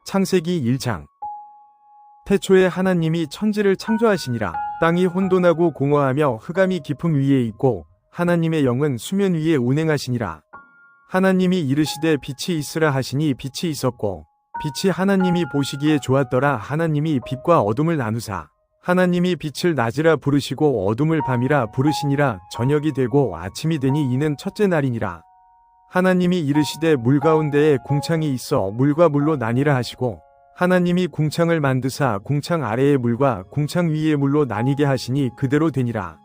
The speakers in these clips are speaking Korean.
창세기 1장. 태초에 하나님이 천지를 창조하시니라. 땅이 혼돈하고 공허하며 흑암이 깊음 위에 있고 하나님의 영은 수면 위에 운행하시니라. 하나님이 이르시되 빛이 있으라 하시니 빛이 있었고 빛이 하나님이 보시기에 좋았더라. 하나님이 빛과 어둠을 나누사 하나님이 빛을 낮이라 부르시고 어둠을 밤이라 부르시니라. 저녁이 되고 아침이 되니 이는 첫째 날이니라. 하나님이 이르시되 물 가운데에 궁창이 있어 물과 물로 나뉘라 하시고 하나님이 궁창을 만드사 궁창 아래의 물과 궁창 위의 물로 나뉘게 하시니 그대로 되니라.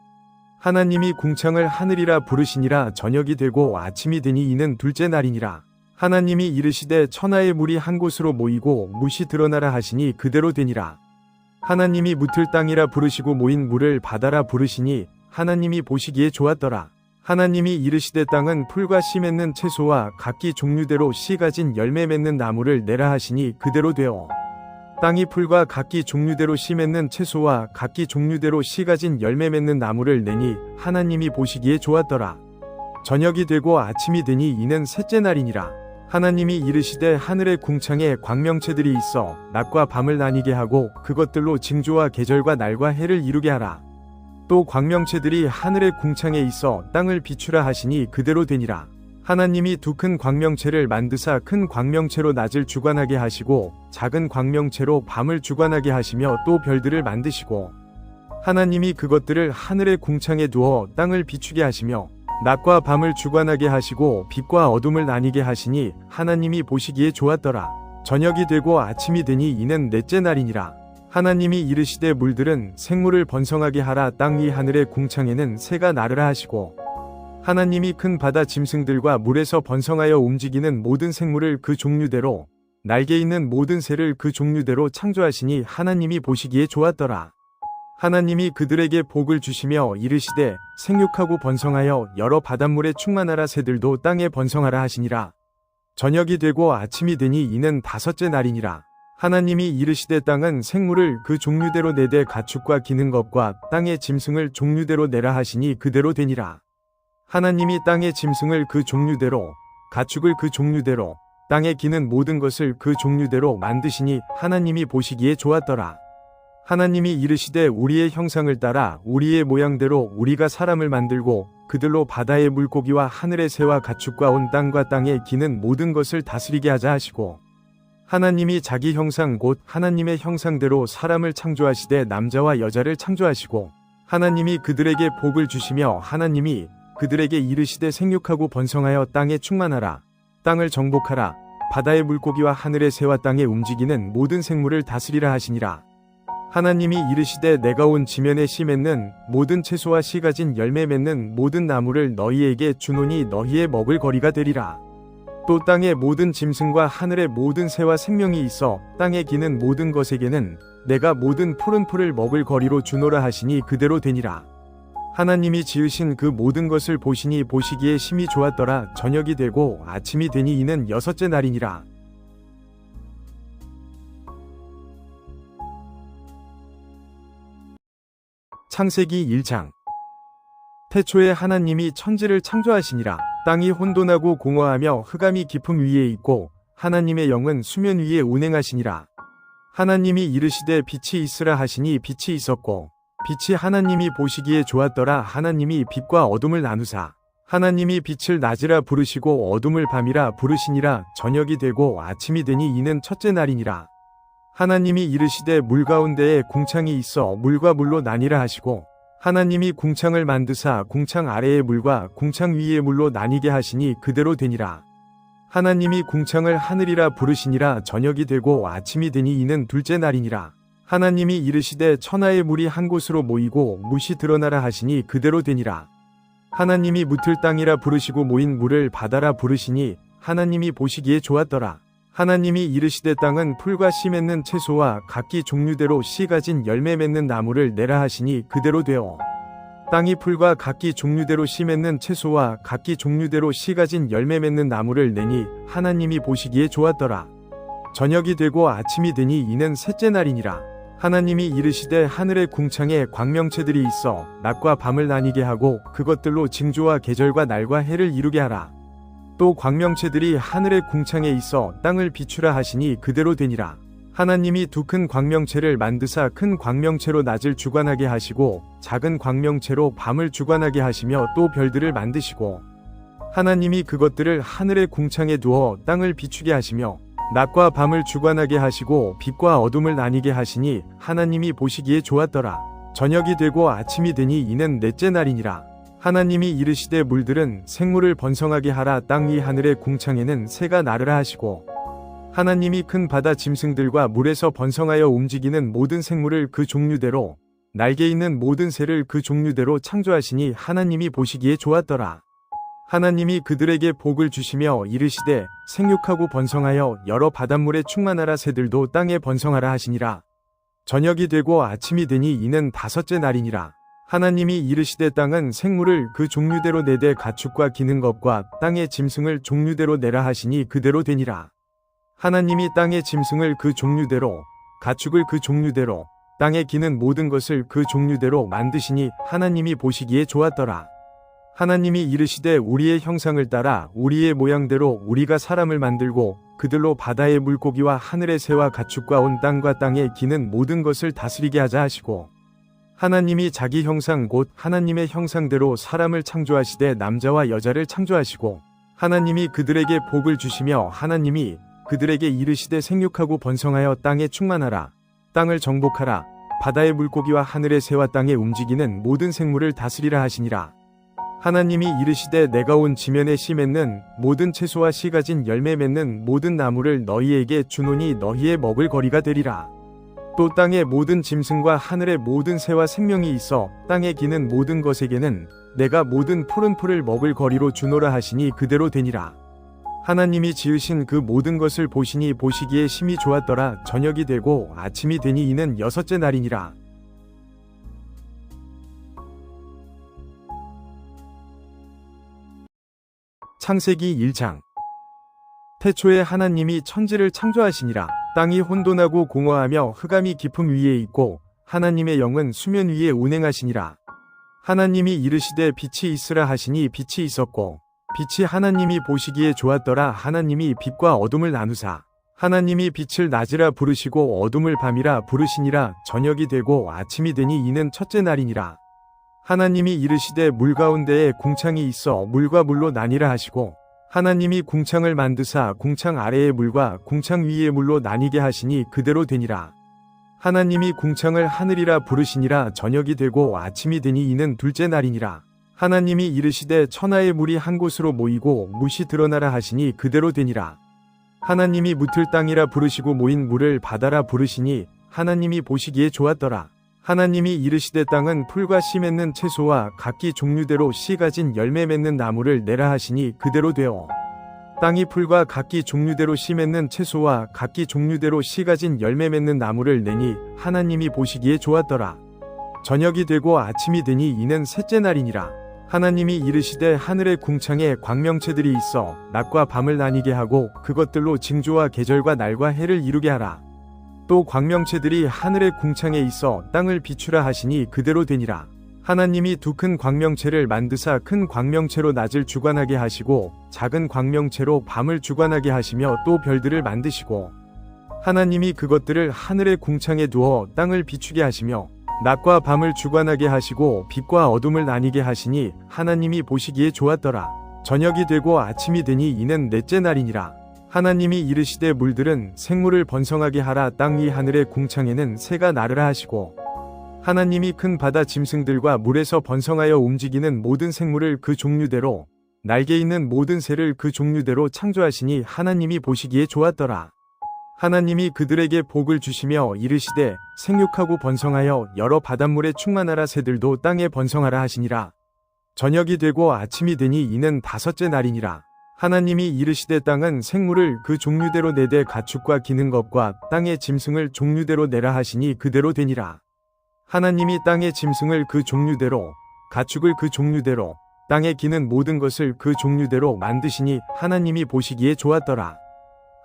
하나님이 궁창을 하늘이라 부르시니라. 저녁이 되고 아침이 되니 이는 둘째 날이니라. 하나님이 이르시되 천하의 물이 한 곳으로 모이고 뭇이 드러나라 하시니 그대로 되니라. 하나님이 뭇을 땅이라 부르시고 모인 물을 바다라 부르시니 하나님이 보시기에 좋았더라. 하나님이 이르시되 땅은 풀과 씨 맺는 채소와 각기 종류대로 씨 가진 열매 맺는 나무를 내라 하시니 그대로 되어 땅이 풀과 각기 종류대로 씨 맺는 채소와 각기 종류대로 씨 가진 열매 맺는 나무를 내니 하나님이 보시기에 좋았더라. 저녁이 되고 아침이 되니 이는 셋째 날이니라. 하나님이 이르시되 하늘의 궁창에 광명체들이 있어 낮과 밤을 나뉘게 하고 그것들로 징조와 계절과 날과 해를 이루게 하라. 또 광명체들이 하늘의 궁창에 있어 땅을 비추라 하시니 그대로 되니라. 하나님이 두 큰 광명체를 만드사 큰 광명체로 낮을 주관하게 하시고 작은 광명체로 밤을 주관하게 하시며 또 별들을 만드시고 하나님이 그것들을 하늘의 궁창에 두어 땅을 비추게 하시며 낮과 밤을 주관하게 하시고 빛과 어둠을 나뉘게 하시니 하나님이 보시기에 좋았더라. 저녁이 되고 아침이 되니 이는 넷째 날이니라. 하나님이 이르시되 물들은 생물을 번성하게 하라. 땅 위 하늘의 궁창에는 새가 나르라 하시고 하나님이 큰 바다 짐승들과 물에서 번성하여 움직이는 모든 생물을 그 종류대로 날개 있는 모든 새를 그 종류대로 창조하시니 하나님이 보시기에 좋았더라. 하나님이 그들에게 복을 주시며 이르시되 생육하고 번성하여 여러 바닷물에 충만하라. 새들도 땅에 번성하라 하시니라. 저녁이 되고 아침이 되니 이는 다섯째 날이니라. 하나님이 이르시되 땅은 생물을 그 종류대로 내되 가축과 기는 것과 땅의 짐승을 종류대로 내라 하시니 그대로 되니라. 하나님이 땅의 짐승을 그 종류대로 가축을 그 종류대로 땅에 기는 모든 것을 그 종류대로 만드시니 하나님이 보시기에 좋았더라. 하나님이 이르시되 우리의 형상을 따라 우리의 모양대로 우리가 사람을 만들고 그들로 바다의 물고기와 하늘의 새와 가축과 온 땅과 땅에 기는 모든 것을 다스리게 하자 하시고 하나님이 자기 형상 곧 하나님의 형상대로 사람을 창조하시되 남자와 여자를 창조하시고 하나님이 그들에게 복을 주시며 하나님이 그들에게 이르시되 생육하고 번성하여 땅에 충만하라. 땅을 정복하라. 바다의 물고기와 하늘의 새와 땅에 움직이는 모든 생물을 다스리라 하시니라. 하나님이 이르시되 내가 온 지면에 씨 맺는 모든 채소와 씨 가진 열매 맺는 모든 나무를 너희에게 주노니 너희의 먹을 거리가 되리라. 또 땅의 모든 짐승과 하늘의 모든 새와 생명이 있어 땅에 기는 모든 것에게는 내가 모든 푸른 풀을 먹을 거리로 주노라 하시니 그대로 되니라. 하나님이 지으신 그 모든 것을 보시니 보시기에 심히 좋았더라. 저녁이 되고 아침이 되니 이는 여섯째 날이니라. 창세기 1장. 태초에 하나님이 천지를 창조하시니라. 땅이 혼돈하고 공허하며 흑암이 깊음 위에 있고 하나님의 영은 수면 위에 운행하시니라. 하나님이 이르시되 빛이 있으라 하시니 빛이 있었고 빛이 하나님이 보시기에 좋았더라. 하나님이 빛과 어둠을 나누사 하나님이 빛을 낮이라 부르시고 어둠을 밤이라 부르시니라. 저녁이 되고 아침이 되니 이는 첫째 날이니라. 하나님이 이르시되 물 가운데에 궁창이 있어 물과 물로 나뉘라 하시고 하나님이 궁창을 만드사 궁창 아래의 물과 궁창 위의 물로 나뉘게 하시니 그대로 되니라. 하나님이 궁창을 하늘이라 부르시니라. 저녁이 되고 아침이 되니 이는 둘째 날이니라. 하나님이 이르시되 천하의 물이 한 곳으로 모이고 뭇이 드러나라 하시니 그대로 되니라. 하나님이 뭇을 땅이라 부르시고 모인 물을 바다라 부르시니 하나님이 보시기에 좋았더라. 하나님이 이르시되 땅은 풀과 씨 맺는 채소와 각기 종류대로 씨 가진 열매 맺는 나무를 내라 하시니 그대로 되어 땅이 풀과 각기 종류대로 씨 맺는 채소와 각기 종류대로 씨 가진 열매 맺는 나무를 내니 하나님이 보시기에 좋았더라. 저녁이 되고 아침이 되니 이는 셋째 날이니라. 하나님이 이르시되 하늘의 궁창에 광명체들이 있어 낮과 밤을 나뉘게 하고 그것들로 징조와 계절과 날과 해를 이루게 하라. 또 광명체들이 하늘의 궁창에 있어 땅을 비추라 하시니 그대로 되니라. 하나님이 두 큰 광명체를 만드사 큰 광명체로 낮을 주관하게 하시고 작은 광명체로 밤을 주관하게 하시며 또 별들을 만드시고 하나님이 그것들을 하늘의 궁창에 두어 땅을 비추게 하시며 낮과 밤을 주관하게 하시고 빛과 어둠을 나뉘게 하시니 하나님이 보시기에 좋았더라. 저녁이 되고 아침이 되니 이는 넷째 날이니라. 하나님이 이르시되 물들은 생물을 번성하게 하라. 땅 위 하늘의 궁창에는 새가 나르라 하시고 하나님이 큰 바다 짐승들과 물에서 번성하여 움직이는 모든 생물을 그 종류대로 날개 있는 모든 새를 그 종류대로 창조하시니 하나님이 보시기에 좋았더라. 하나님이 그들에게 복을 주시며 이르시되 생육하고 번성하여 여러 바닷물에 충만하라. 새들도 땅에 번성하라 하시니라. 저녁이 되고 아침이 되니 이는 다섯째 날이니라. 하나님이 이르시되 땅은 생물을 그 종류대로 내되 가축과 기는 것과 땅의 짐승을 종류대로 내라 하시니 그대로 되니라. 하나님이 땅의 짐승을 그 종류대로 가축을 그 종류대로 땅에 기는 모든 것을 그 종류대로 만드시니 하나님이 보시기에 좋았더라. 하나님이 이르시되 우리의 형상을 따라 우리의 모양대로 우리가 사람을 만들고 그들로 바다의 물고기와 하늘의 새와 가축과 온 땅과 땅에 기는 모든 것을 다스리게 하자 하시고 하나님이 자기 형상 곧 하나님의 형상대로 사람을 창조하시되 남자와 여자를 창조하시고 하나님이 그들에게 복을 주시며 하나님이 그들에게 이르시되 생육하고 번성하여 땅에 충만하라. 땅을 정복하라. 바다의 물고기와 하늘의 새와 땅에 움직이는 모든 생물을 다스리라 하시니라. 하나님이 이르시되 내가 온 지면에 씨 맺는 모든 채소와 씨 가진 열매 맺는 모든 나무를 너희에게 주노니 너희의 먹을 거리가 되리라. 또 땅의 모든 짐승과 하늘의 모든 새와 생명이 있어 땅에 기는 모든 것에게는 내가 모든 푸른 풀을 먹을 거리로 주노라 하시니 그대로 되니라. 하나님이 지으신 그 모든 것을 보시니 보시기에 심히 좋았더라. 저녁이 되고 아침이 되니 이는 여섯째 날이니라. 창세기 1장. 태초에 하나님이 천지를 창조하시니라. 땅이 혼돈하고 공허하며 흑암이 깊음 위에 있고 하나님의 영은 수면 위에 운행하시니라. 하나님이 이르시되 빛이 있으라 하시니 빛이 있었고 빛이 하나님이 보시기에 좋았더라. 하나님이 빛과 어둠을 나누사 하나님이 빛을 낮이라 부르시고 어둠을 밤이라 부르시니라. 저녁이 되고 아침이 되니 이는 첫째 날이니라. 하나님이 이르시되 물 가운데에 궁창이 있어 물과 물로 나뉘라 하시고 하나님이 궁창을 만드사 궁창 아래의 물과 궁창 위의 물로 나뉘게 하시니 그대로 되니라. 하나님이 궁창을 하늘이라 부르시니라. 저녁이 되고 아침이 되니 이는 둘째 날이니라. 하나님이 이르시되 천하의 물이 한 곳으로 모이고 뭇이 드러나라 하시니 그대로 되니라. 하나님이 뭇을 땅이라 부르시고 모인 물을 바다라 부르시니 하나님이 보시기에 좋았더라. 하나님이 이르시되 땅은 풀과 씨 맺는 채소와 각기 종류대로 씨 가진 열매 맺는 나무를 내라 하시니 그대로 되어 땅이 풀과 각기 종류대로 씨 맺는 채소와 각기 종류대로 씨 가진 열매 맺는 나무를 내니 하나님이 보시기에 좋았더라. 저녁이 되고 아침이 되니 이는 셋째 날이니라. 하나님이 이르시되 하늘의 궁창에 광명체들이 있어 낮과 밤을 나뉘게 하고 그것들로 징조와 계절과 날과 해를 이루게 하라. 또 광명체들이 하늘의 궁창에 있어 땅을 비추라 하시니 그대로 되니라. 하나님이 두 큰 광명체를 만드사 큰 광명체로 낮을 주관하게 하시고 작은 광명체로 밤을 주관하게 하시며 또 별들을 만드시고 하나님이 그것들을 하늘의 궁창에 두어 땅을 비추게 하시며 낮과 밤을 주관하게 하시고 빛과 어둠을 나뉘게 하시니 하나님이 보시기에 좋았더라. 저녁이 되고 아침이 되니 이는 넷째 날이니라. 하나님이 이르시되 물들은 생물을 번성하게 하라. 땅 위 하늘의 궁창에는 새가 나르라 하시고 하나님이 큰 바다 짐승들과 물에서 번성하여 움직이는 모든 생물을 그 종류대로 날개 있는 모든 새를 그 종류대로 창조하시니 하나님이 보시기에 좋았더라. 하나님이 그들에게 복을 주시며 이르시되 생육하고 번성하여 여러 바닷물에 충만하라. 새들도 땅에 번성하라 하시니라. 저녁이 되고 아침이 되니 이는 다섯째 날이니라. 하나님이 이르시되 땅은 생물을 그 종류대로 내되 가축과 기는 것과 땅의 짐승을 종류대로 내라 하시니 그대로 되니라. 하나님이 땅의 짐승을 그 종류대로 가축을 그 종류대로 땅에 기는 모든 것을 그 종류대로 만드시니 하나님이 보시기에 좋았더라.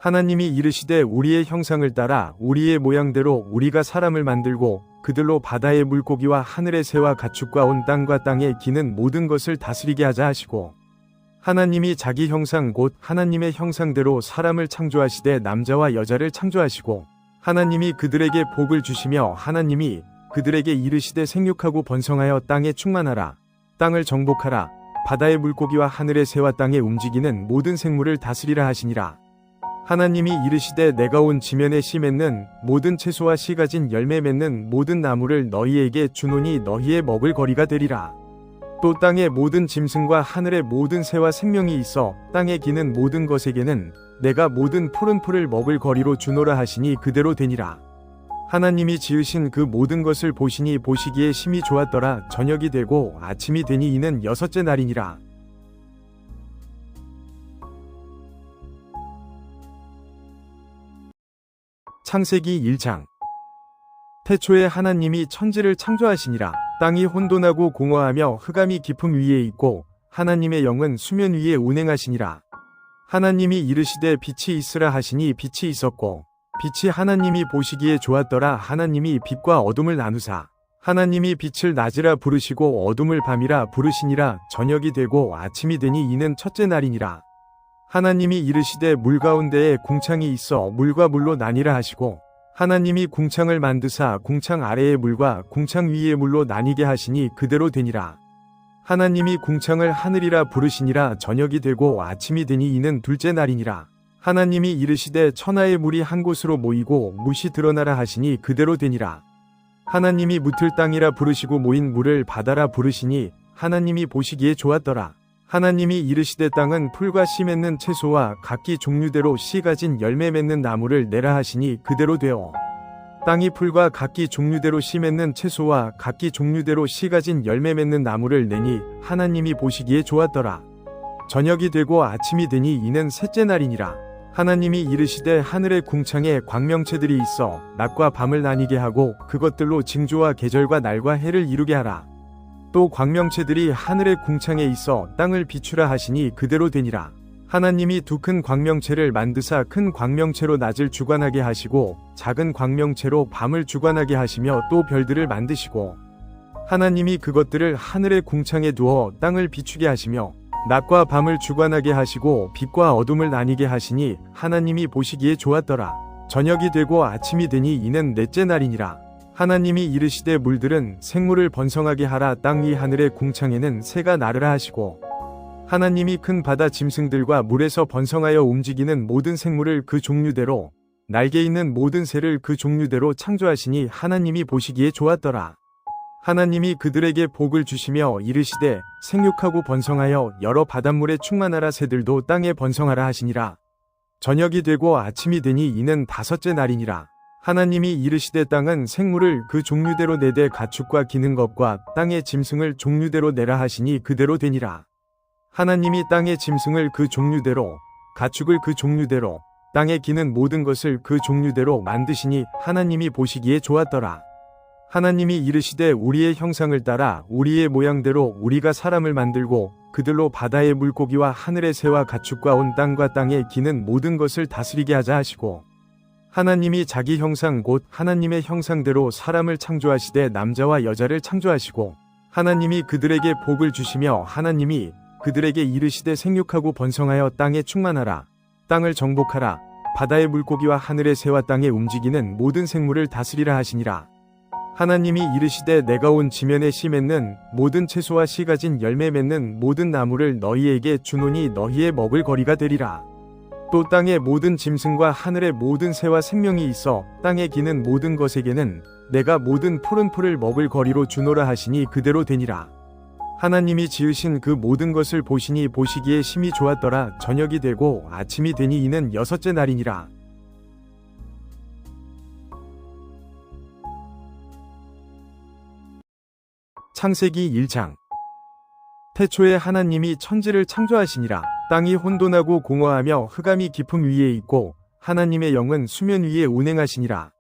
하나님이 이르시되 우리의 형상을 따라 우리의 모양대로 우리가 사람을 만들고 그들로 바다의 물고기와 하늘의 새와 가축과 온 땅과 땅에 기는 모든 것을 다스리게 하자 하시고 하나님이 자기 형상 곧 하나님의 형상대로 사람을 창조하시되 남자와 여자를 창조하시고 하나님이 그들에게 복을 주시며 하나님이 그들에게 이르시되 생육하고 번성하여 땅에 충만하라. 땅을 정복하라. 바다의 물고기와 하늘의 새와 땅에 움직이는 모든 생물을 다스리라 하시니라. 하나님이 이르시되 내가 온 지면에 씨 맺는 모든 채소와 씨 가진 열매 맺는 모든 나무를 너희에게 주노니 너희의 먹을 거리가 되리라. 또 땅의 모든 짐승과 하늘의 모든 새와 생명이 있어 땅에 기는 모든 것에게는 내가 모든 푸른 풀을 먹을 거리로 주노라 하시니 그대로 되니라. 하나님이 지으신 그 모든 것을 보시니 보시기에 심히 좋았더라. 저녁이 되고 아침이 되니 이는 여섯째 날이니라. 창세기 1장. 태초에 하나님이 천지를 창조하시니라. 땅이 혼돈하고 공허하며 흑암이 깊음 위에 있고 하나님의 영은 수면 위에 운행하시니라. 하나님이 이르시되 빛이 있으라 하시니 빛이 있었고 빛이 하나님이 보시기에 좋았더라. 하나님이 빛과 어둠을 나누사 하나님이 빛을 낮이라 부르시고 어둠을 밤이라 부르시니라. 저녁이 되고 아침이 되니 이는 첫째 날이니라. 하나님이 이르시되 물 가운데에 궁창이 있어 물과 물로 나뉘라 하시고 하나님이 궁창을 만드사 궁창 아래의 물과 궁창 위의 물로 나뉘게 하시니 그대로 되니라. 하나님이 궁창을 하늘이라 부르시니라. 저녁이 되고 아침이 되니 이는 둘째 날이니라. 하나님이 이르시되 천하의 물이 한 곳으로 모이고 뭇이 드러나라 하시니 그대로 되니라. 하나님이 뭇을 땅이라 부르시고 모인 물을 바다라 부르시니 하나님이 보시기에 좋았더라. 하나님이 이르시되 땅은 풀과 씨 맺는 채소와 각기 종류대로 씨 가진 열매 맺는 나무를 내라 하시니 그대로 되어 땅이 풀과 각기 종류대로 씨 맺는 채소와 각기 종류대로 씨 가진 열매 맺는 나무를 내니 하나님이 보시기에 좋았더라. 저녁이 되고 아침이 되니 이는 셋째 날이니라. 하나님이 이르시되 하늘의 궁창에 광명체들이 있어 낮과 밤을 나뉘게 하고 그것들로 징조와 계절과 날과 해를 이루게 하라. 또 광명체들이 하늘의 궁창에 있어 땅을 비추라 하시니 그대로 되니라. 하나님이 두 큰 광명체를 만드사 큰 광명체로 낮을 주관하게 하시고 작은 광명체로 밤을 주관하게 하시며 또 별들을 만드시고 하나님이 그것들을 하늘의 궁창에 두어 땅을 비추게 하시며 낮과 밤을 주관하게 하시고 빛과 어둠을 나뉘게 하시니 하나님이 보시기에 좋았더라. 저녁이 되고 아침이 되니 이는 넷째 날이니라. 하나님이 이르시되 물들은 생물을 번성하게 하라. 땅 위 하늘의 궁창에는 새가 나르라 하시고 하나님이 큰 바다 짐승들과 물에서 번성하여 움직이는 모든 생물을 그 종류대로 날개 있는 모든 새를 그 종류대로 창조하시니 하나님이 보시기에 좋았더라. 하나님이 그들에게 복을 주시며 이르시되 생육하고 번성하여 여러 바닷물에 충만하라. 새들도 땅에 번성하라 하시니라. 저녁이 되고 아침이 되니 이는 다섯째 날이니라. 하나님이 이르시되 땅은 생물을 그 종류대로 내되 가축과 기는 것과 땅의 짐승을 종류대로 내라 하시니 그대로 되니라. 하나님이 땅의 짐승을 그 종류대로 가축을 그 종류대로 땅에 기는 모든 것을 그 종류대로 만드시니 하나님이 보시기에 좋았더라. 하나님이 이르시되 우리의 형상을 따라 우리의 모양대로 우리가 사람을 만들고 그들로 바다의 물고기와 하늘의 새와 가축과 온 땅과 땅에 기는 모든 것을 다스리게 하자 하시고 하나님이 자기 형상 곧 하나님의 형상대로 사람을 창조하시되 남자와 여자를 창조하시고 하나님이 그들에게 복을 주시며 하나님이 그들에게 이르시되 생육하고 번성하여 땅에 충만하라. 땅을 정복하라. 바다의 물고기와 하늘의 새와 땅에 움직이는 모든 생물을 다스리라 하시니라. 하나님이 이르시되 내가 온 지면에 씨 맺는 모든 채소와 씨 가진 열매 맺는 모든 나무를 너희에게 주노니 너희의 먹을 거리가 되리라. 또 땅의 모든 짐승과 하늘의 모든 새와 생명이 있어 땅에 기는 모든 것에게는 내가 모든 푸른 풀을 먹을 거리로 주노라 하시니 그대로 되니라. 하나님이 지으신 그 모든 것을 보시니 보시기에 심히 좋았더라. 저녁이 되고 아침이 되니 이는 여섯째 날이니라. 창세기 1장. 태초에 하나님이 천지를 창조하시니라. 땅이 혼돈하고 공허하며 흑암이 깊음 위에 있고 하나님의 영은 수면 위에 운행하시니라.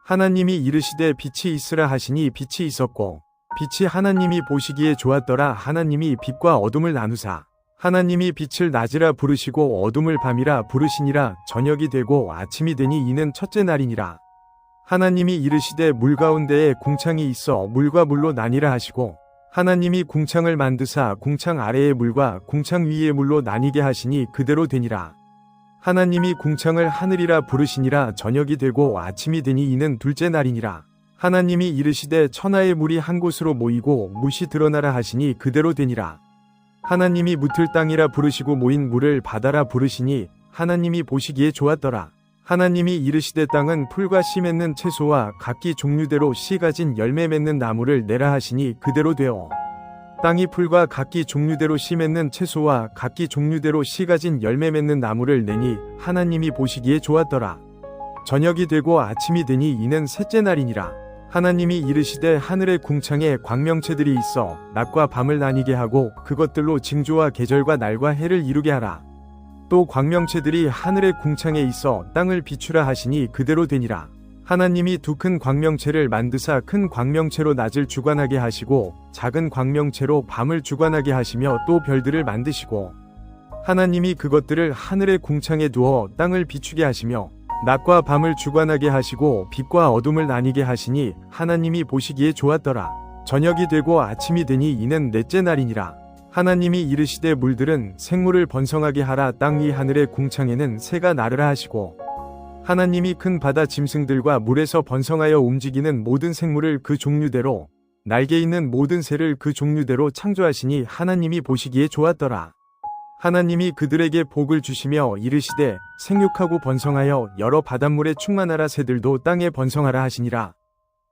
하나님이 이르시되 빛이 있으라 하시니 빛이 있었고 빛이 하나님이 보시기에 좋았더라. 하나님이 빛과 어둠을 나누사 하나님이 빛을 낮이라 부르시고 어둠을 밤이라 부르시니라. 저녁이 되고 아침이 되니 이는 첫째 날이니라. 하나님이 이르시되 물 가운데에 궁창이 있어 물과 물로 나뉘라 하시고 하나님이 궁창을 만드사 궁창 아래의 물과 궁창 위의 물로 나뉘게 하시니 그대로 되니라. 하나님이 궁창을 하늘이라 부르시니라. 저녁이 되고 아침이 되니 이는 둘째 날이니라. 하나님이 이르시되 천하의 물이 한 곳으로 모이고 뭇이 드러나라 하시니 그대로 되니라. 하나님이 뭇을 땅이라 부르시고 모인 물을 바다라 부르시니 하나님이 보시기에 좋았더라. 하나님이 이르시되 땅은 풀과 씨 맺는 채소와 각기 종류대로 씨 가진 열매 맺는 나무를 내라 하시니 그대로 되어 땅이 풀과 각기 종류대로 씨 맺는 채소와 각기 종류대로 씨 가진 열매 맺는 나무를 내니 하나님이 보시기에 좋았더라. 저녁이 되고 아침이 되니 이는 셋째 날이니라. 하나님이 이르시되 하늘의 궁창에 광명체들이 있어 낮과 밤을 나뉘게 하고 그것들로 징조와 계절과 날과 해를 이루게 하라. 또 광명체들이 하늘의 궁창에 있어 땅을 비추라 하시니 그대로 되니라. 하나님이 두 큰 광명체를 만드사 큰 광명체로 낮을 주관하게 하시고 작은 광명체로 밤을 주관하게 하시며 또 별들을 만드시고 하나님이 그것들을 하늘의 궁창에 두어 땅을 비추게 하시며 낮과 밤을 주관하게 하시고 빛과 어둠을 나뉘게 하시니 하나님이 보시기에 좋았더라. 저녁이 되고 아침이 되니 이는 넷째 날이니라. 하나님이 이르시되 물들은 생물을 번성하게 하라. 땅 위 하늘의 궁창에는 새가 나르라 하시고 하나님이 큰 바다 짐승들과 물에서 번성하여 움직이는 모든 생물을 그 종류대로 날개 있는 모든 새를 그 종류대로 창조하시니 하나님이 보시기에 좋았더라. 하나님이 그들에게 복을 주시며 이르시되 생육하고 번성하여 여러 바닷물에 충만하라. 새들도 땅에 번성하라 하시니라.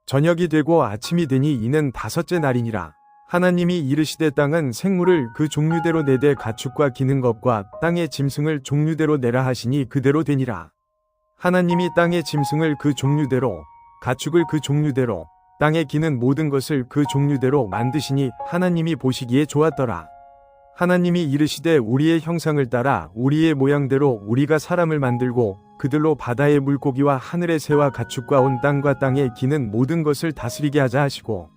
저녁이 되고 아침이 되니 이는 다섯째 날이니라. 하나님이 이르시되 땅은 생물을 그 종류대로 내되 가축과 기는 것과 땅의 짐승을 종류대로 내라 하시니 그대로 되니라. 하나님이 땅의 짐승을 그 종류대로 가축을 그 종류대로 땅에 기는 모든 것을 그 종류대로 만드시니 하나님이 보시기에 좋았더라. 하나님이 이르시되 우리의 형상을 따라 우리의 모양대로 우리가 사람을 만들고 그들로 바다의 물고기와 하늘의 새와 가축과 온 땅과 땅에 기는 모든 것을 다스리게 하자 하시고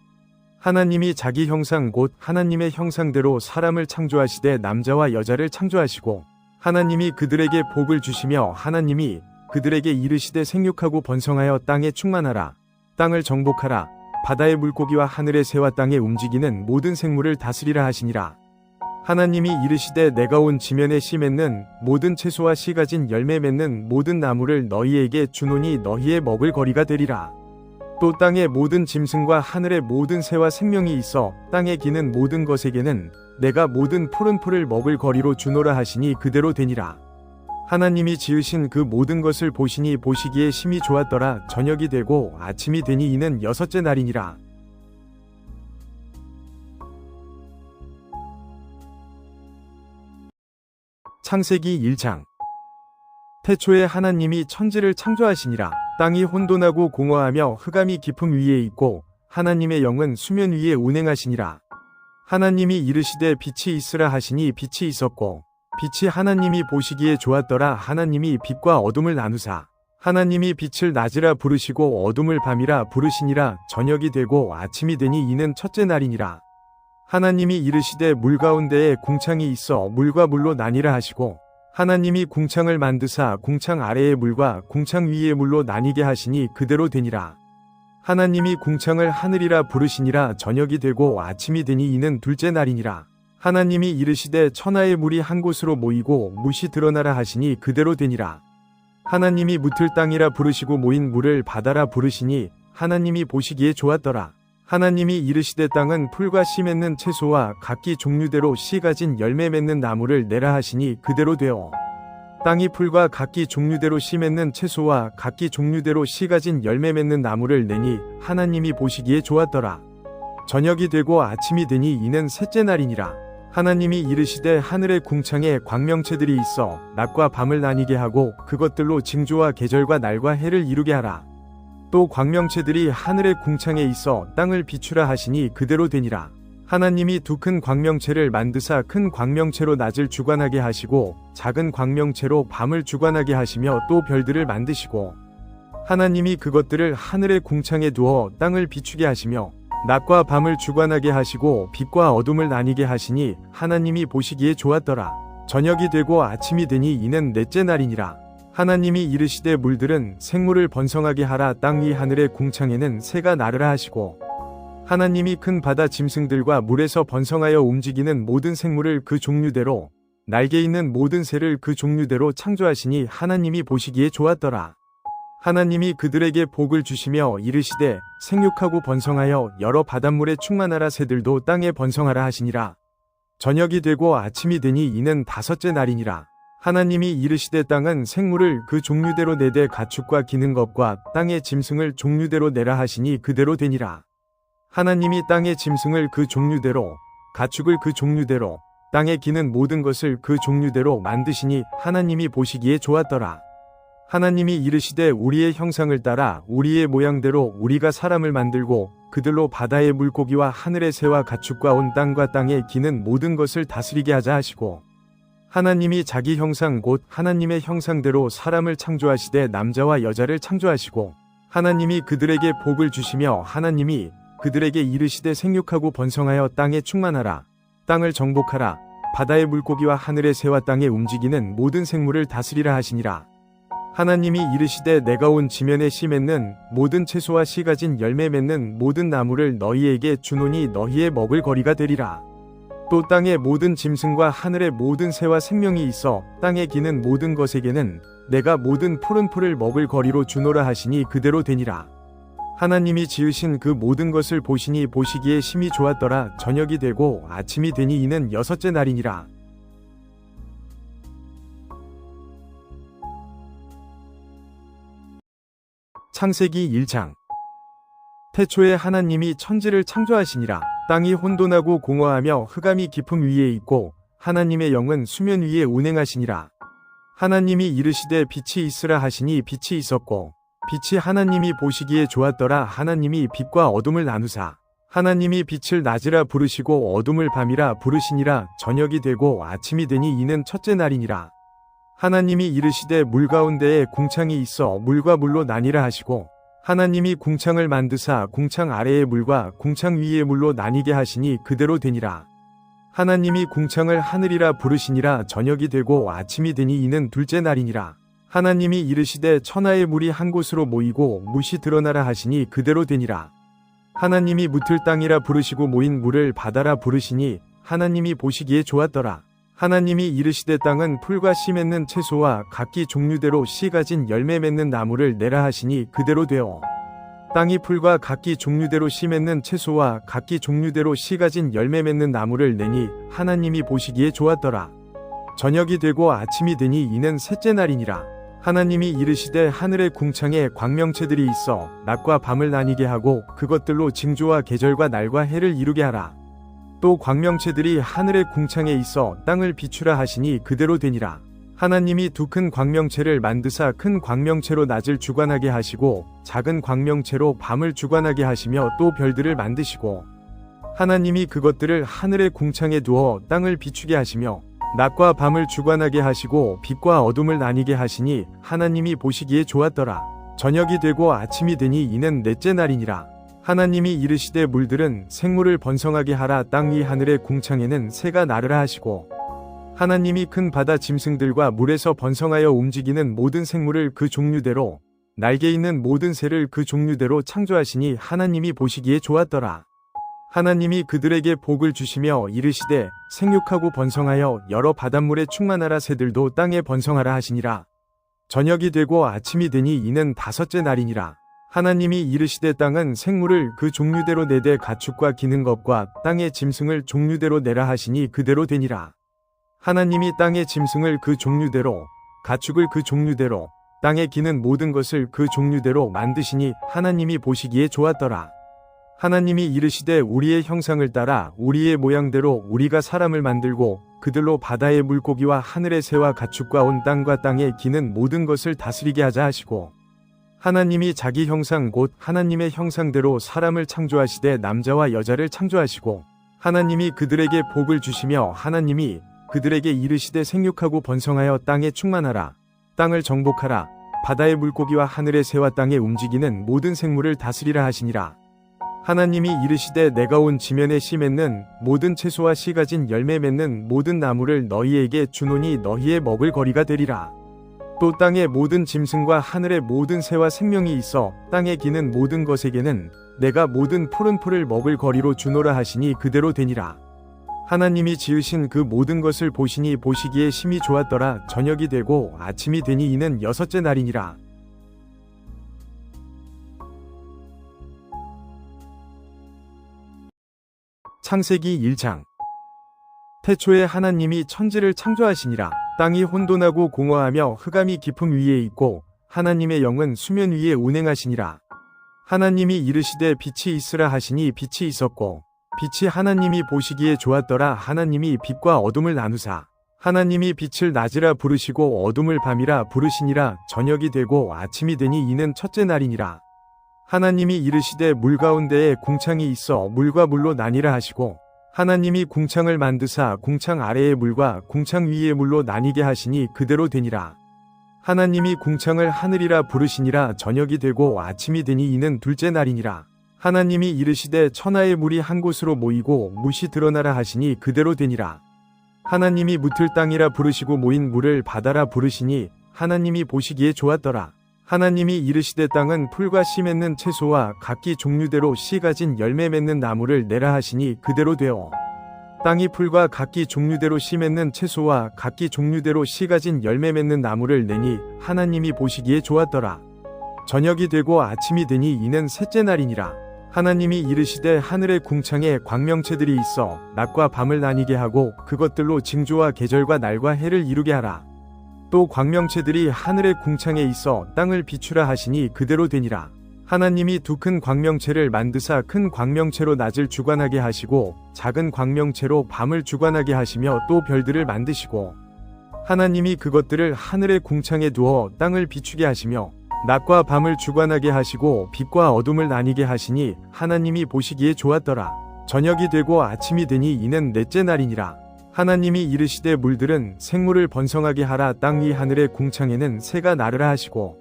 하나님이 자기 형상 곧 하나님의 형상대로 사람을 창조하시되 남자와 여자를 창조하시고 하나님이 그들에게 복을 주시며 하나님이 그들에게 이르시되 생육하고 번성하여 땅에 충만하라. 땅을 정복하라. 바다의 물고기와 하늘의 새와 땅에 움직이는 모든 생물을 다스리라 하시니라. 하나님이 이르시되 내가 온 지면에 씨 맺는 모든 채소와 씨 가진 열매 맺는 모든 나무를 너희에게 주노니 너희의 먹을 거리가 되리라. 또 땅의 모든 짐승과 하늘의 모든 새와 생명이 있어 땅에 기는 모든 것에게는 내가 모든 푸른 풀을 먹을 거리로 주노라 하시니 그대로 되니라. 하나님이 지으신 그 모든 것을 보시니 보시기에 심히 좋았더라. 저녁이 되고 아침이 되니 이는 여섯째 날이니라. 창세기 1장. 태초에 하나님이 천지를 창조하시니라. 땅이 혼돈하고 공허하며 흑암이 깊음 위에 있고 하나님의 영은 수면 위에 운행하시니라. 하나님이 이르시되 빛이 있으라 하시니 빛이 있었고 빛이 하나님이 보시기에 좋았더라. 하나님이 빛과 어둠을 나누사 하나님이 빛을 낮이라 부르시고 어둠을 밤이라 부르시니라. 저녁이 되고 아침이 되니 이는 첫째 날이니라. 하나님이 이르시되 물 가운데에 궁창이 있어 물과 물로 나뉘라 하시고 하나님이 궁창을 만드사 궁창 아래의 물과 궁창 위의 물로 나뉘게 하시니 그대로 되니라. 하나님이 궁창을 하늘이라 부르시니라. 저녁이 되고 아침이 되니 이는 둘째 날이니라. 하나님이 이르시되 천하의 물이 한 곳으로 모이고 뭇이 드러나라 하시니 그대로 되니라. 하나님이 뭇을 땅이라 부르시고 모인 물을 바다라 부르시니 하나님이 보시기에 좋았더라. 하나님이 이르시되 땅은 풀과 씨 맺는 채소와 각기 종류대로 씨 가진 열매 맺는 나무를 내라 하시니 그대로 되어 땅이 풀과 각기 종류대로 씨 맺는 채소와 각기 종류대로 씨 가진 열매 맺는 나무를 내니 하나님이 보시기에 좋았더라. 저녁이 되고 아침이 되니 이는 셋째 날이니라. 하나님이 이르시되 하늘의 궁창에 광명체들이 있어 낮과 밤을 나뉘게 하고 그것들로 징조와 계절과 날과 해를 이루게 하라. 또 광명체들이 하늘의 궁창에 있어 땅을 비추라 하시니 그대로 되니라. 하나님이 두 큰 광명체를 만드사 큰 광명체로 낮을 주관하게 하시고 작은 광명체로 밤을 주관하게 하시며 또 별들을 만드시고 하나님이 그것들을 하늘의 궁창에 두어 땅을 비추게 하시며 낮과 밤을 주관하게 하시고 빛과 어둠을 나뉘게 하시니 하나님이 보시기에 좋았더라. 저녁이 되고 아침이 되니 이는 넷째 날이니라. 하나님이 이르시되 물들은 생물을 번성하게 하라. 땅 위 하늘의 궁창에는 새가 나르라 하시고 하나님이 큰 바다 짐승들과 물에서 번성하여 움직이는 모든 생물을 그 종류대로 날개 있는 모든 새를 그 종류대로 창조하시니 하나님이 보시기에 좋았더라. 하나님이 그들에게 복을 주시며 이르시되 생육하고 번성하여 여러 바닷물에 충만하라. 새들도 땅에 번성하라 하시니라. 저녁이 되고 아침이 되니 이는 다섯째 날이니라. 하나님이 이르시되 땅은 생물을 그 종류대로 내되 가축과 기는 것과 땅의 짐승을 종류대로 내라 하시니 그대로 되니라. 하나님이 땅의 짐승을 그 종류대로 가축을 그 종류대로 땅에 기는 모든 것을 그 종류대로 만드시니 하나님이 보시기에 좋았더라. 하나님이 이르시되 우리의 형상을 따라 우리의 모양대로 우리가 사람을 만들고 그들로 바다의 물고기와 하늘의 새와 가축과 온 땅과 땅에 기는 모든 것을 다스리게 하자 하시고 하나님이 자기 형상 곧 하나님의 형상대로 사람을 창조하시되 남자와 여자를 창조하시고 하나님이 그들에게 복을 주시며 하나님이 그들에게 이르시되 생육하고 번성하여 땅에 충만하라. 땅을 정복하라. 바다의 물고기와 하늘의 새와 땅에 움직이는 모든 생물을 다스리라 하시니라. 하나님이 이르시되 내가 온 지면에 씨 맺는 모든 채소와 씨 가진 열매 맺는 모든 나무를 너희에게 주노니 너희의 먹을 거리가 되리라. 또 땅의 모든 짐승과 하늘의 모든 새와 생명이 있어 땅에 기는 모든 것에게는 내가 모든 푸른 풀을 먹을 거리로 주노라 하시니 그대로 되니라. 하나님이 지으신 그 모든 것을 보시니 보시기에 심히 좋았더라. 저녁이 되고 아침이 되니 이는 여섯째 날이니라. 창세기 1장. 태초에 하나님이 천지를 창조하시니라. 땅이 혼돈하고 공허하며 흑암이 깊음 위에 있고 하나님의 영은 수면 위에 운행하시니라. 하나님이 이르시되 빛이 있으라 하시니 빛이 있었고 빛이 하나님이 보시기에 좋았더라. 하나님이 빛과 어둠을 나누사 하나님이 빛을 낮이라 부르시고 어둠을 밤이라 부르시니라. 저녁이 되고 아침이 되니 이는 첫째 날이니라. 하나님이 이르시되 물 가운데에 궁창이 있어 물과 물로 나뉘라 하시고 하나님이 궁창을 만드사 궁창 아래의 물과 궁창 위의 물로 나뉘게 하시니 그대로 되니라. 하나님이 궁창을 하늘이라 부르시니라. 저녁이 되고 아침이 되니 이는 둘째 날이니라. 하나님이 이르시되 천하의 물이 한 곳으로 모이고 뭇이 드러나라 하시니 그대로 되니라. 하나님이 묻을 땅이라 부르시고 모인 물을 바다라 부르시니 하나님이 보시기에 좋았더라. 하나님이 이르시되 땅은 풀과 씨 맺는 채소와 각기 종류대로 씨 가진 열매 맺는 나무를 내라 하시니 그대로 되어 땅이 풀과 각기 종류대로 씨 맺는 채소와 각기 종류대로 씨 가진 열매 맺는 나무를 내니 하나님이 보시기에 좋았더라. 저녁이 되고 아침이 되니 이는 셋째 날이니라. 하나님이 이르시되 하늘의 궁창에 광명체들이 있어 낮과 밤을 나뉘게 하고 그것들로 징조와 계절과 날과 해를 이루게 하라. 또 광명체들이 하늘의 궁창에 있어 땅을 비추라 하시니 그대로 되니라. 하나님이 두 큰 광명체를 만드사 큰 광명체로 낮을 주관하게 하시고 작은 광명체로 밤을 주관하게 하시며 또 별들을 만드시고 하나님이 그것들을 하늘의 궁창에 두어 땅을 비추게 하시며 낮과 밤을 주관하게 하시고 빛과 어둠을 나뉘게 하시니 하나님이 보시기에 좋았더라. 저녁이 되고 아침이 되니 이는 넷째 날이니라. 하나님이 이르시되 물들은 생물을 번성하게 하라. 땅 위 하늘의 궁창에는 새가 나르라 하시고 하나님이 큰 바다 짐승들과 물에서 번성하여 움직이는 모든 생물을 그 종류대로 날개 있는 모든 새를 그 종류대로 창조하시니 하나님이 보시기에 좋았더라. 하나님이 그들에게 복을 주시며 이르시되 생육하고 번성하여 여러 바닷물에 충만하라. 새들도 땅에 번성하라 하시니라. 저녁이 되고 아침이 되니 이는 다섯째 날이니라. 하나님이 이르시되 땅은 생물을 그 종류대로 내되 가축과 기는 것과 땅의 짐승을 종류대로 내라 하시니 그대로 되니라. 하나님이 땅의 짐승을 그 종류대로 가축을 그 종류대로 땅에 기는 모든 것을 그 종류대로 만드시니 하나님이 보시기에 좋았더라. 하나님이 이르시되 우리의 형상을 따라 우리의 모양대로 우리가 사람을 만들고 그들로 바다의 물고기와 하늘의 새와 가축과 온 땅과 땅에 기는 모든 것을 다스리게 하자 하시고 하나님이 자기 형상 곧 하나님의 형상대로 사람을 창조하시되 남자와 여자를 창조하시고 하나님이 그들에게 복을 주시며 하나님이 그들에게 이르시되 생육하고 번성하여 땅에 충만하라. 땅을 정복하라. 바다의 물고기와 하늘의 새와 땅에 움직이는 모든 생물을 다스리라 하시니라. 하나님이 이르시되 내가 온 지면에 씨 맺는 모든 채소와 씨 가진 열매 맺는 모든 나무를 너희에게 주노니 너희의 먹을 거리가 되리라. 또 땅의 모든 짐승과 하늘의 모든 새와 생명이 있어 땅에 기는 모든 것에게는 내가 모든 푸른 풀을 먹을 거리로 주노라 하시니 그대로 되니라. 하나님이 지으신 그 모든 것을 보시니 보시기에 심히 좋았더라. 저녁이 되고 아침이 되니 이는 여섯째 날이니라. 창세기 1장. 태초에 하나님이 천지를 창조하시니라. 땅이 혼돈하고 공허하며 흑암이 깊음 위에 있고 하나님의 영은 수면 위에 운행하시니라. 하나님이 이르시되 빛이 있으라 하시니 빛이 있었고 빛이 하나님이 보시기에 좋았더라. 하나님이 빛과 어둠을 나누사 하나님이 빛을 낮이라 부르시고 어둠을 밤이라 부르시니라. 저녁이 되고 아침이 되니 이는 첫째 날이니라. 하나님이 이르시되 물 가운데에 궁창이 있어 물과 물로 나뉘라 하시고 하나님이 궁창을 만드사 궁창 아래의 물과 궁창 위의 물로 나뉘게 하시니 그대로 되니라. 하나님이 궁창을 하늘이라 부르시니라. 저녁이 되고 아침이 되니 이는 둘째 날이니라. 하나님이 이르시되 천하의 물이 한 곳으로 모이고 뭇이 드러나라 하시니 그대로 되니라. 하나님이 묻을 땅이라 부르시고 모인 물을 바다라 부르시니 하나님이 보시기에 좋았더라. 하나님이 이르시되 땅은 풀과 씨 맺는 채소와 각기 종류대로 씨 가진 열매 맺는 나무를 내라 하시니 그대로 되어 땅이 풀과 각기 종류대로 씨 맺는 채소와 각기 종류대로 씨 가진 열매 맺는 나무를 내니 하나님이 보시기에 좋았더라. 저녁이 되고 아침이 되니 이는 셋째 날이니라. 하나님이 이르시되 하늘의 궁창에 광명체들이 있어 낮과 밤을 나뉘게 하고 그것들로 징조와 계절과 날과 해를 이루게 하라. 또 광명체들이 하늘의 궁창에 있어 땅을 비추라 하시니 그대로 되니라. 하나님이 두 큰 광명체를 만드사 큰 광명체로 낮을 주관하게 하시고 작은 광명체로 밤을 주관하게 하시며 또 별들을 만드시고 하나님이 그것들을 하늘의 궁창에 두어 땅을 비추게 하시며 낮과 밤을 주관하게 하시고 빛과 어둠을 나뉘게 하시니 하나님이 보시기에 좋았더라. 저녁이 되고 아침이 되니 이는 넷째 날이니라. 하나님이 이르시되 물들은 생물을 번성하게 하라. 땅 위 하늘의 궁창에는 새가 나르라 하시고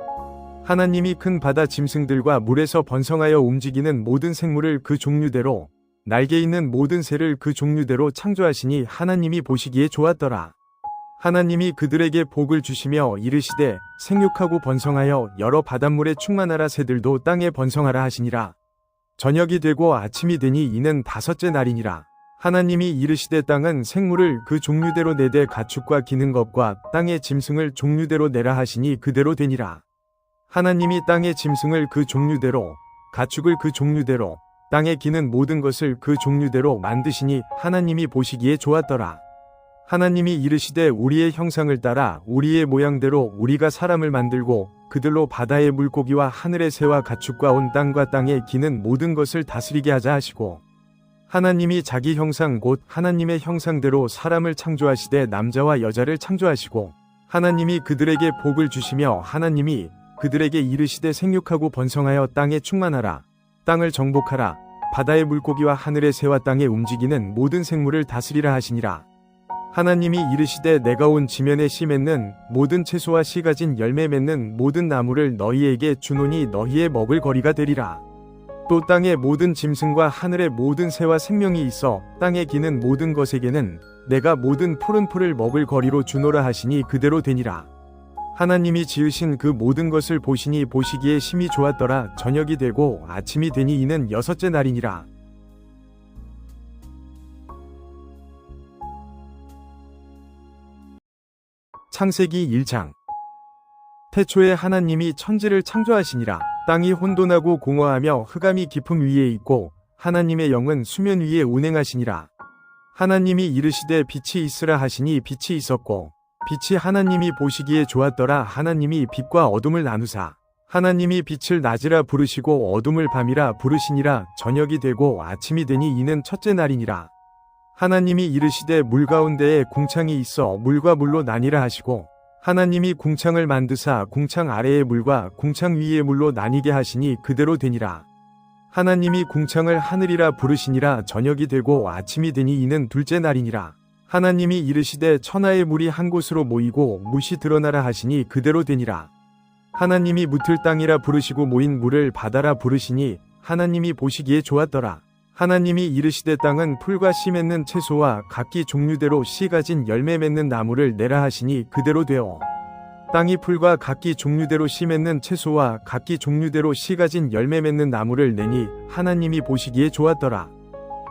하나님이 큰 바다 짐승들과 물에서 번성하여 움직이는 모든 생물을 그 종류대로 날개 있는 모든 새를 그 종류대로 창조하시니 하나님이 보시기에 좋았더라. 하나님이 그들에게 복을 주시며 이르시되 생육하고 번성하여 여러 바닷물에 충만하라. 새들도 땅에 번성하라 하시니라. 저녁이 되고 아침이 되니 이는 다섯째 날이니라. 하나님이 이르시되 땅은 생물을 그 종류대로 내되 가축과 기는 것과 땅의 짐승을 종류대로 내라 하시니 그대로 되니라. 하나님이 땅의 짐승을 그 종류대로 가축을 그 종류대로 땅에 기는 모든 것을 그 종류대로 만드시니 하나님이 보시기에 좋았더라. 하나님이 이르시되 우리의 형상을 따라 우리의 모양대로 우리가 사람을 만들고 그들로 바다의 물고기와 하늘의 새와 가축과 온 땅과 땅에 기는 모든 것을 다스리게 하자 하시고 하나님이 자기 형상 곧 하나님의 형상대로 사람을 창조하시되 남자와 여자를 창조하시고 하나님이 그들에게 복을 주시며 하나님이 그들에게 이르시되 생육하고 번성하여 땅에 충만하라. 땅을 정복하라. 바다의 물고기와 하늘의 새와 땅에 움직이는 모든 생물을 다스리라 하시니라. 하나님이 이르시되 내가 온 지면에 씨 맺는 모든 채소와 씨 가진 열매 맺는 모든 나무를 너희에게 주노니 너희의 먹을 거리가 되리라. 또 땅의 모든 짐승과 하늘의 모든 새와 생명이 있어 땅에 기는 모든 것에게는 내가 모든 푸른 풀을 먹을 거리로 주노라 하시니 그대로 되니라. 하나님이 지으신 그 모든 것을 보시니 보시기에 심히 좋았더라. 저녁이 되고 아침이 되니 이는 여섯째 날이니라. 창세기 1장. 태초에 하나님이 천지를 창조하시니라. 땅이 혼돈하고 공허하며 흑암이 깊음 위에 있고 하나님의 영은 수면 위에 운행하시니라. 하나님이 이르시되 빛이 있으라 하시니 빛이 있었고 빛이 하나님이 보시기에 좋았더라. 하나님이 빛과 어둠을 나누사 하나님이 빛을 낮이라 부르시고 어둠을 밤이라 부르시니라. 저녁이 되고 아침이 되니 이는 첫째 날이니라. 하나님이 이르시되 물 가운데에 궁창이 있어 물과 물로 나뉘라 하시고 하나님이 궁창을 만드사 궁창 아래의 물과 궁창 위의 물로 나뉘게 하시니 그대로 되니라. 하나님이 궁창을 하늘이라 부르시니라. 저녁이 되고 아침이 되니 이는 둘째 날이니라. 하나님이 이르시되 천하의 물이 한 곳으로 모이고 뭇이 드러나라 하시니 그대로 되니라. 하나님이 묻을 땅이라 부르시고 모인 물을 바다라 부르시니 하나님이 보시기에 좋았더라. 하나님이 이르시되 땅은 풀과 씨 맺는 채소와 각기 종류대로 씨 가진 열매 맺는 나무를 내라 하시니 그대로 되어 땅이 풀과 각기 종류대로 씨 맺는 채소와 각기 종류대로 씨 가진 열매 맺는 나무를 내니 하나님이 보시기에 좋았더라.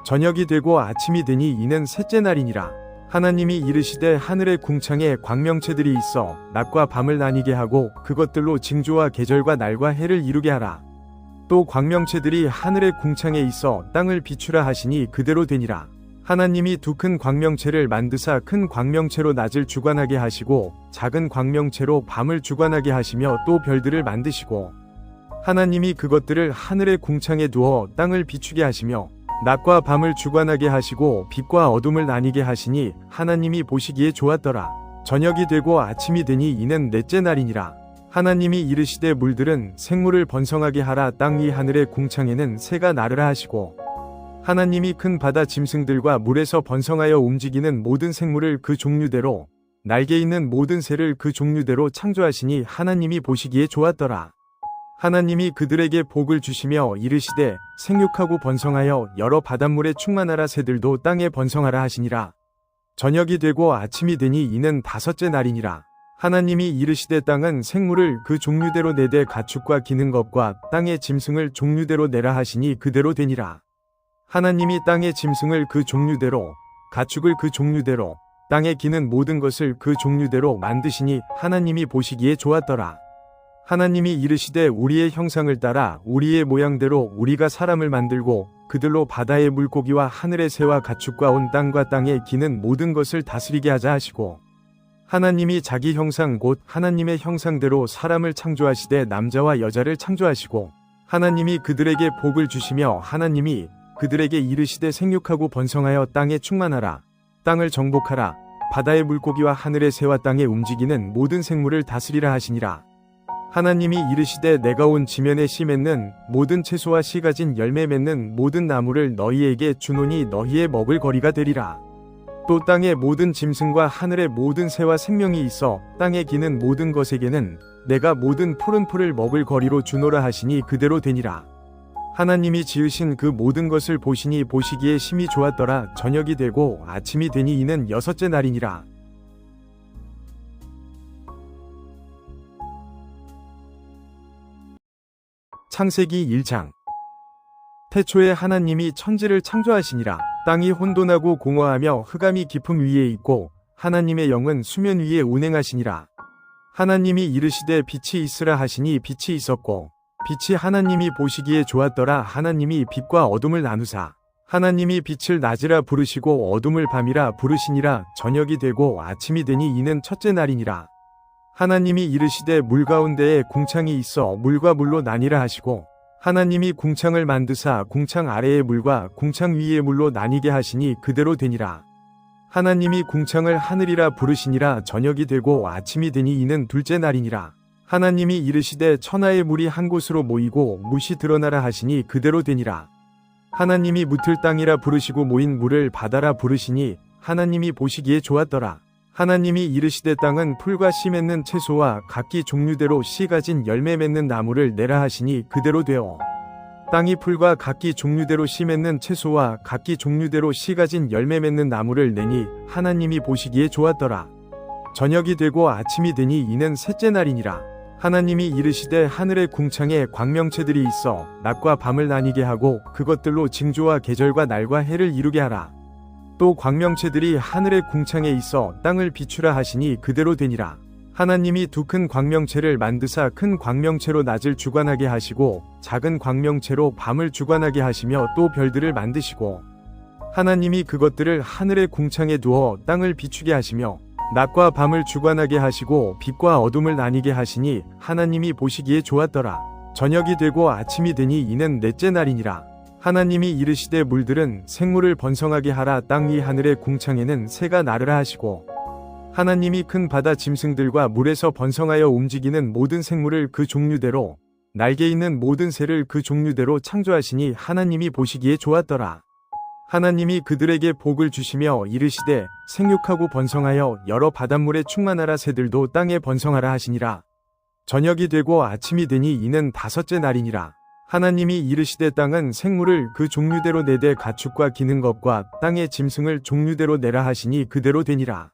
저녁이 되고 아침이 되니 이는 셋째 날이니라. 하나님이 이르시되 하늘의 궁창에 광명체들이 있어 낮과 밤을 나뉘게 하고 그것들로 징조와 계절과 날과 해를 이루게 하라. 또 광명체들이 하늘의 궁창에 있어 땅을 비추라 하시니 그대로 되니라. 하나님이 두 큰 광명체를 만드사 큰 광명체로 낮을 주관하게 하시고 작은 광명체로 밤을 주관하게 하시며 또 별들을 만드시고 하나님이 그것들을 하늘의 궁창에 두어 땅을 비추게 하시며 낮과 밤을 주관하게 하시고 빛과 어둠을 나뉘게 하시니 하나님이 보시기에 좋았더라. 저녁이 되고 아침이 되니 이는 넷째 날이니라. 하나님이 이르시되 물들은 생물을 번성하게 하라. 땅 위 하늘의 궁창에는 새가 나르라 하시고 하나님이 큰 바다 짐승들과 물에서 번성하여 움직이는 모든 생물을 그 종류대로 날개 있는 모든 새를 그 종류대로 창조하시니 하나님이 보시기에 좋았더라. 하나님이 그들에게 복을 주시며 이르시되 생육하고 번성하여 여러 바닷물에 충만하라. 새들도 땅에 번성하라 하시니라. 저녁이 되고 아침이 되니 이는 다섯째 날이니라. 하나님이 이르시되 땅은 생물을 그 종류대로 내되 가축과 기는 것과 땅의 짐승을 종류대로 내라 하시니 그대로 되니라. 하나님이 땅의 짐승을 그 종류대로 가축을 그 종류대로 땅에 기는 모든 것을 그 종류대로 만드시니 하나님이 보시기에 좋았더라. 하나님이 이르시되 우리의 형상을 따라 우리의 모양대로 우리가 사람을 만들고 그들로 바다의 물고기와 하늘의 새와 가축과 온 땅과 땅에 기는 모든 것을 다스리게 하자 하시고 하나님이 자기 형상 곧 하나님의 형상대로 사람을 창조하시되 남자와 여자를 창조하시고 하나님이 그들에게 복을 주시며 하나님이 그들에게 이르시되 생육하고 번성하여 땅에 충만하라. 땅을 정복하라. 바다의 물고기와 하늘의 새와 땅에 움직이는 모든 생물을 다스리라 하시니라. 하나님이 이르시되 내가 온 지면에 씨 맺는 모든 채소와 씨 가진 열매 맺는 모든 나무를 너희에게 주노니 너희의 먹을 거리가 되리라. 또 땅의 모든 짐승과 하늘의 모든 새와 생명이 있어 땅에 기는 모든 것에게는 내가 모든 푸른 풀을 먹을 거리로 주노라 하시니 그대로 되니라. 하나님이 지으신 그 모든 것을 보시니 보시기에 심히 좋았더라. 저녁이 되고 아침이 되니 이는 여섯째 날이니라. 창세기 1장. 태초에 하나님이 천지를 창조하시니라. 땅이 혼돈하고 공허하며 흑암이 깊음 위에 있고 하나님의 영은 수면 위에 운행하시니라. 하나님이 이르시되 빛이 있으라 하시니 빛이 있었고 빛이 하나님이 보시기에 좋았더라. 하나님이 빛과 어둠을 나누사 하나님이 빛을 낮이라 부르시고 어둠을 밤이라 부르시니라. 저녁이 되고 아침이 되니 이는 첫째 날이니라. 하나님이 이르시되 물 가운데에 궁창이 있어 물과 물로 나뉘라 하시고 하나님이 궁창을 만드사 궁창 아래의 물과 궁창 위의 물로 나뉘게 하시니 그대로 되니라. 하나님이 궁창을 하늘이라 부르시니라. 저녁이 되고 아침이 되니 이는 둘째 날이니라. 하나님이 이르시되 천하의 물이 한 곳으로 모이고 뭇이 드러나라 하시니 그대로 되니라. 하나님이 묻을 땅이라 부르시고 모인 물을 바다라 부르시니 하나님이 보시기에 좋았더라. 하나님이 이르시되 땅은 풀과 씨 맺는 채소와 각기 종류대로 씨 가진 열매 맺는 나무를 내라 하시니 그대로 되어 땅이 풀과 각기 종류대로 씨 맺는 채소와 각기 종류대로 씨 가진 열매 맺는 나무를 내니 하나님이 보시기에 좋았더라. 저녁이 되고 아침이 되니 이는 셋째 날이니라. 하나님이 이르시되 하늘의 궁창에 광명체들이 있어 낮과 밤을 나뉘게 하고 그것들로 징조와 계절과 날과 해를 이루게 하라. 또 광명체들이 하늘의 궁창에 있어 땅을 비추라 하시니 그대로 되니라. 하나님이 두 큰 광명체를 만드사 큰 광명체로 낮을 주관하게 하시고 작은 광명체로 밤을 주관하게 하시며 또 별들을 만드시고 하나님이 그것들을 하늘의 궁창에 두어 땅을 비추게 하시며 낮과 밤을 주관하게 하시고 빛과 어둠을 나뉘게 하시니 하나님이 보시기에 좋았더라. 저녁이 되고 아침이 되니 이는 넷째 날이니라. 하나님이 이르시되 물들은 생물을 번성하게 하라. 땅 위 하늘의 궁창에는 새가 나르라 하시고 하나님이 큰 바다 짐승들과 물에서 번성하여 움직이는 모든 생물을 그 종류대로 날개 있는 모든 새를 그 종류대로 창조하시니 하나님이 보시기에 좋았더라. 하나님이 그들에게 복을 주시며 이르시되 생육하고 번성하여 여러 바닷물에 충만하라. 새들도 땅에 번성하라 하시니라. 저녁이 되고 아침이 되니 이는 다섯째 날이니라. 하나님이 이르시되 땅은 생물을 그 종류대로 내되 가축과 기는 것과 땅의 짐승을 종류대로 내라 하시니 그대로 되니라.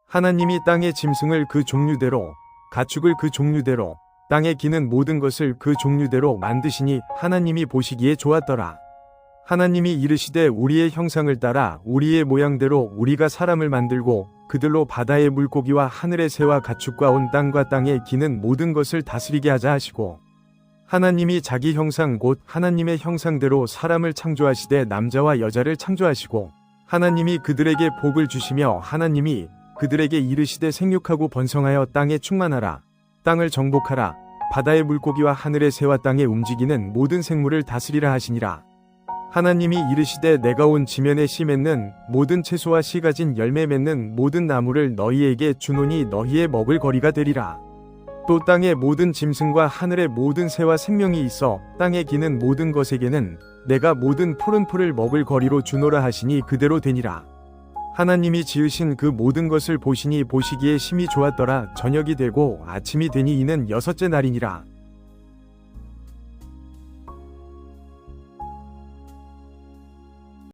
하나님이 땅의 짐승을 그 종류대로 가축을 그 종류대로 땅에 기는 모든 것을 그 종류대로 만드시니 하나님이 보시기에 좋았더라. 하나님이 이르시되 우리의 형상을 따라 우리의 모양대로 우리가 사람을 만들고 그들로 바다의 물고기와 하늘의 새와 가축과 온 땅과 땅에 기는 모든 것을 다스리게 하자 하시고 하나님이 자기 형상 곧 하나님의 형상대로 사람을 창조하시되 남자와 여자를 창조하시고 하나님이 그들에게 복을 주시며 하나님이 그들에게 이르시되 생육하고 번성하여 땅에 충만하라. 땅을 정복하라. 바다의 물고기와 하늘의 새와 땅에 움직이는 모든 생물을 다스리라 하시니라. 하나님이 이르시되 내가 온 지면에 씨 맺는 모든 채소와 씨 가진 열매 맺는 모든 나무를 너희에게 주노니 너희의 먹을 거리가 되리라. 또 땅의 모든 짐승과 하늘의 모든 새와 생명이 있어 땅에 기는 모든 것에게는 내가 모든 푸른 풀을 먹을 거리로 주노라 하시니 그대로 되니라. 하나님이 지으신 그 모든 것을 보시니 보시기에 심히 좋았더라. 저녁이 되고 아침이 되니 이는 여섯째 날이니라.